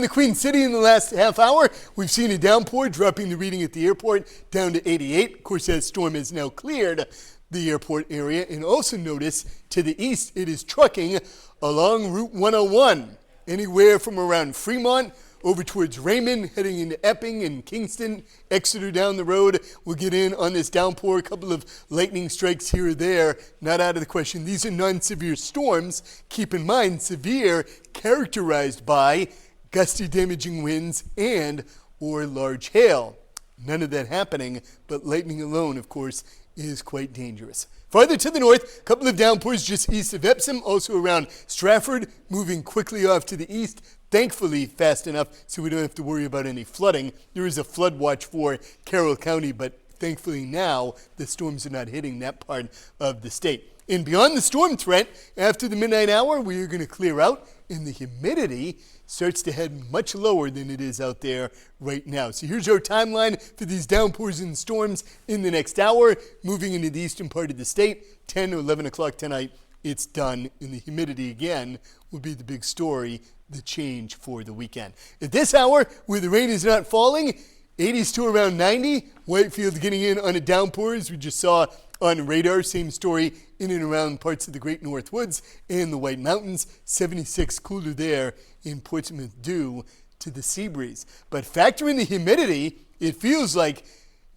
the Queen City in the last half hour. We've seen a downpour, dropping the reading at the airport down to 88. Of course, that storm has now cleared the airport area. And also notice to the east, it is trucking along Route 101, anywhere from around Fremont over towards Raymond, heading into Epping and Kingston, Exeter down the road. We'll get in on this downpour, a couple of lightning strikes here or there, not out of the question. These are non-severe storms. Keep in mind, severe characterized by gusty damaging winds and or large hail. None of that happening, but lightning alone, of course, is quite dangerous. Farther to the north, a couple of downpours just east of Epsom, also around Stratford, moving quickly off to the east. Thankfully, fast enough so we don't have to worry about any flooding. There is a flood watch for Carroll County, but thankfully now the storms are not hitting that part of the state. And beyond the storm threat, after the midnight hour, we are going to clear out, and the humidity starts to head much lower than it is out there right now. So here's our timeline for these downpours and storms in the next hour, moving into the eastern part of the state. 10 or 11 o'clock tonight, it's done, and the humidity again will be the big story, the change for the weekend. At this hour, where the rain is not falling, 80s to around 90. Whitefield getting in on a downpour, as we just saw on radar. Same story in and around parts of the Great North Woods and the White Mountains. 76 cooler there in Portsmouth due to the sea breeze. But factor in the humidity, it feels like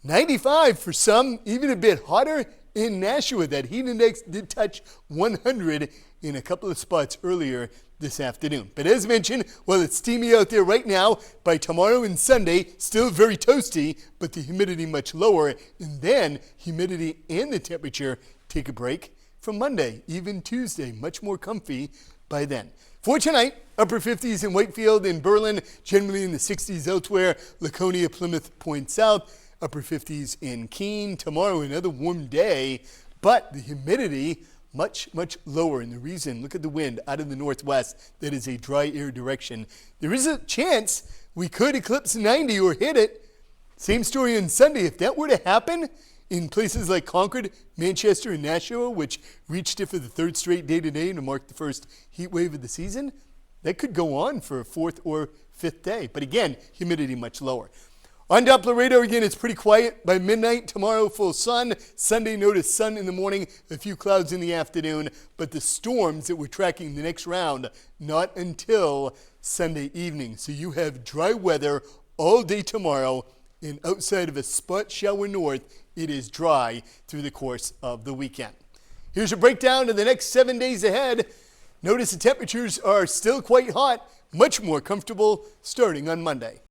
95 for some, even a bit hotter in Nashua. That heat index did touch 100 in a couple of spots earlier this afternoon. But as mentioned, while it's steamy out there right now, by tomorrow and Sunday, still very toasty, but the humidity much lower. And then humidity and the temperature take a break from Monday, even Tuesday, much more comfy by then. For tonight, upper 50s in Whitefield and Berlin, generally in the 60s elsewhere. Laconia, Plymouth, Point South, upper 50s in Keene. Tomorrow, another warm day, but the humidity much, much lower. And the reason, look at the wind out of the northwest. That is a dry air direction. There is a chance we could eclipse 90 or hit it. Same story on Sunday. If that were to happen in places like Concord, Manchester, and Nashua, which reached it for the third straight day today to mark the first heat wave of the season, that could go on for a fourth or fifth day. But again, humidity much lower. On Doppler radar, again, it's pretty quiet. By midnight tomorrow, full sun. Sunday, notice sun in the morning, a few clouds in the afternoon. But the storms that we're tracking the next round, not until Sunday evening. So you have dry weather all day tomorrow. And outside of a spot shower north, it is dry through the course of the weekend. Here's a breakdown of the next 7 days ahead. Notice the temperatures are still quite hot, much more comfortable starting on Monday.